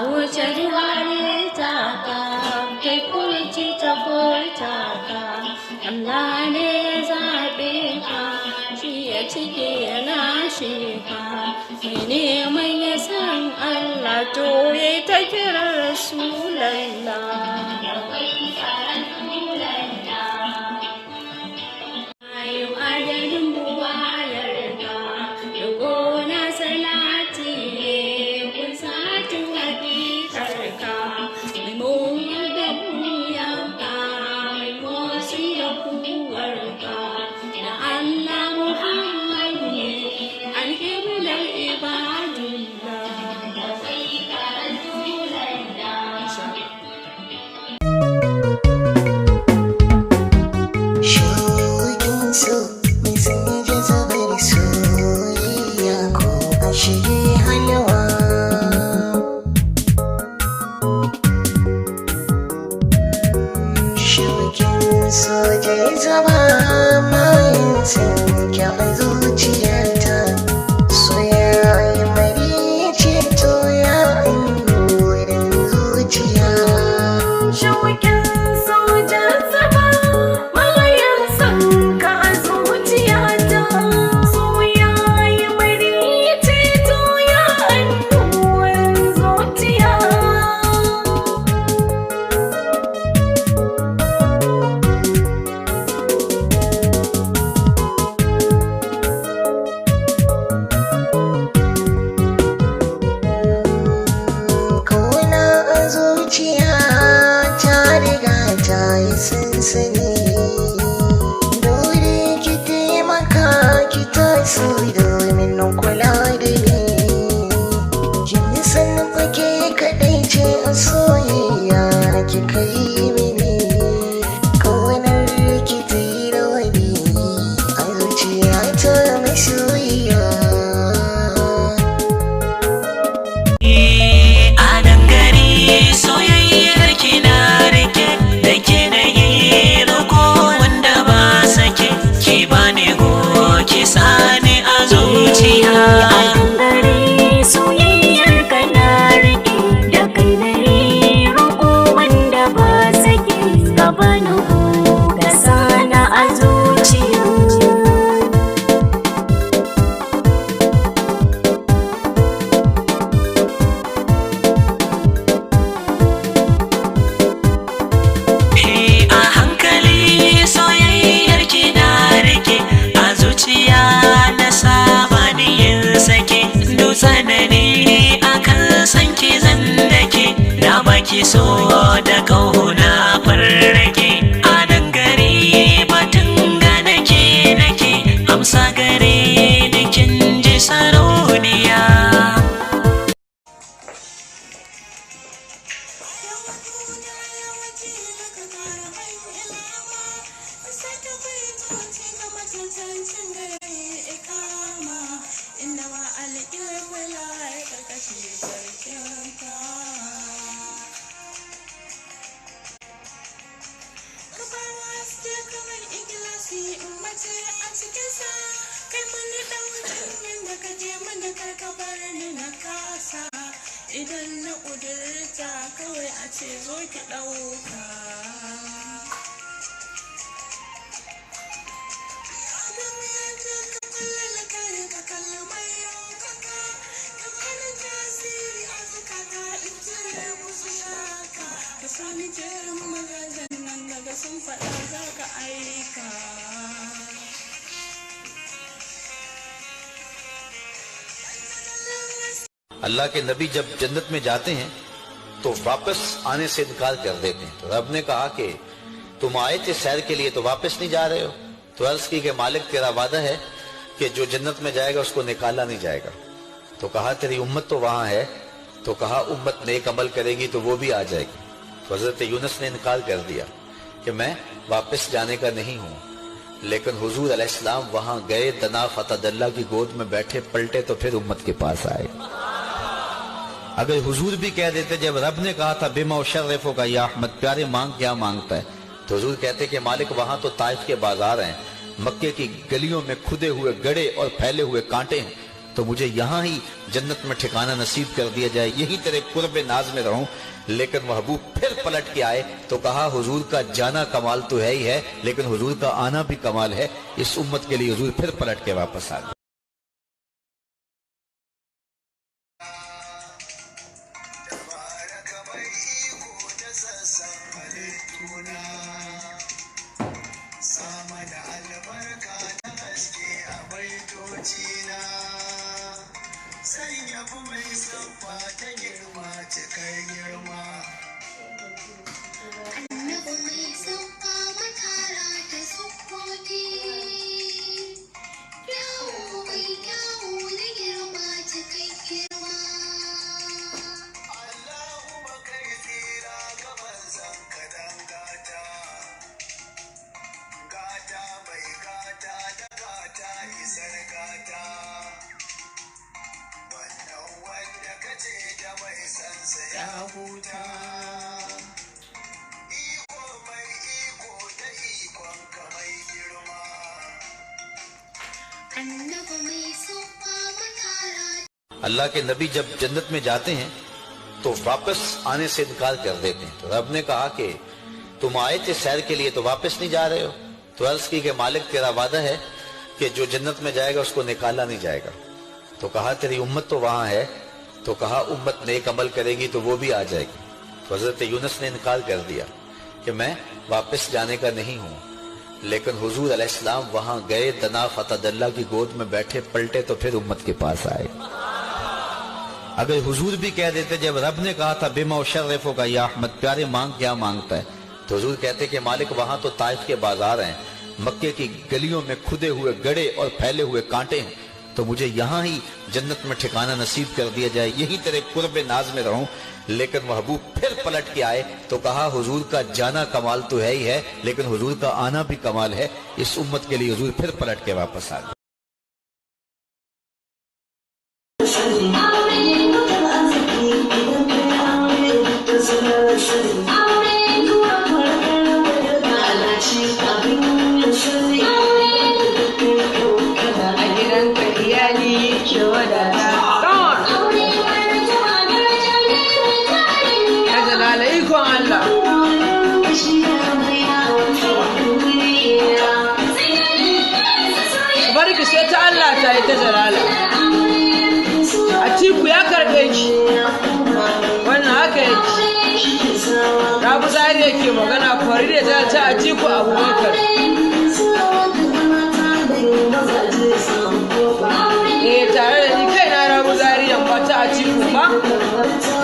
wuce ruwaye taka kai kurci ta taka Allah ne ya zaɓe ka shi ya cike yana shi ka mai neman ya san Allah to ya ta kira Rasulallah. So da kauna farrake a nan gari batun ga nake amsa gare da kin ji sarauniya. Idan na ƙudurta kawai a ce zo ki ɗauka. Adamu ya ce ka kulle kai ka kalli mai yankaka, ka bani tasiri a zukata in cire musu shaka, ka sani jerin mazajen nan daga sun faɗa za ka aika. अल्लाह के नबी जब जन्नत में जाते हैं तो वापस आने से इनकार कर देते हैं। तो रब ने कहा कि तुम आए थे सैर के लिए तो वापस नहीं जा रहे हो। तो अर्ज की कि मालिक तेरा वादा है कि जो जन्नत में जाएगा उसको निकाला नहीं जाएगा। तो कहा तेरी उम्मत तो वहां है। तो कहा उम्मत नेक अमल करेगी तो वो भी आ जाएगी। तो हजरत यूनुस ने इनकार कर दिया कि मैं वापस जाने का नहीं हूं। लेकिन हुजूर अलैहिस्सलाम वहां गए, दना फतदल्ला की गोद में बैठे, पलटे तो फिर उम्मत के पास आए। अगर हुजूर भी कह देते जब रब ने कहा था बिमा शर्रफो का या अहमद प्यारे मांग क्या मांगता है, तो हुजूर कहते कि मालिक वहां तो ताइफ के बाजार हैं, मक्के की गलियों में खुदे हुए गड़े और फैले हुए कांटे हैं, तो मुझे यहाँ ही जन्नत में ठिकाना नसीब कर दिया जाए, यही तेरे कुर्ब नाज में रहूं। लेकिन महबूब फिर पलट के आए तो कहा हुजूर का जाना कमाल तो है ही है, लेकिन हुजूर का आना भी कमाल है। इस उम्मत के लिए हुजूर फिर पलट के वापस आ गए। अल्लाह के नबी जब जन्नत में जाते हैं तो वापस आने से इनकार कर देते हैं। तो रब ने कहा कि तुम आए थे सैर के लिए तो वापस नहीं जा रहे हो। तो अर्ज की कि मालिक तेरा वादा है कि जो जन्नत में जाएगा उसको निकाला नहीं जाएगा। तो कहा तेरी उम्मत तो वहां है। तो कहा उम्मत नेक अमल करेगी तो वो भी आ जाएगी। तो हजरत यूनुस ने इनकार कर दिया कि मैं वापस जाने का नहीं हूं। लेकिन हुजूर अलैहिस्सलाम वहां गए, दना फतदल्ला की गोद में बैठे, पलटे तो फिर उम्मत के पास आए। अगर हुजूर भी कह देते जब रब ने कहा था बिमा शर्रफो का या अहमद प्यारे मांग क्या मांगता है, तो हुजूर कहते कि मालिक वहां तो ताइफ के बाजार हैं, मक्के की गलियों में खुदे हुए गड़े और फैले हुए कांटे हैं, तो मुझे यहाँ ही जन्नत में ठिकाना नसीब कर दिया जाए, यही तेरे कुर्ब नाज में रहूं। लेकिन महबूब फिर पलट के आए तो कहा हुजूर का जाना कमाल तो है ही है, लेकिन हुजूर का आना भी कमाल है। इस उम्मत के लिए हुजूर फिर पलट के वापस आ गए। barki sai ta Allah ta yi ta jalala. Atiku ya karɓe ki wannan haka yake. Rabu Zari yake magana Farida ta ta Atiku Abubakar. Tare da ni kaina Rabu Zari yan ba ta Atiku ba.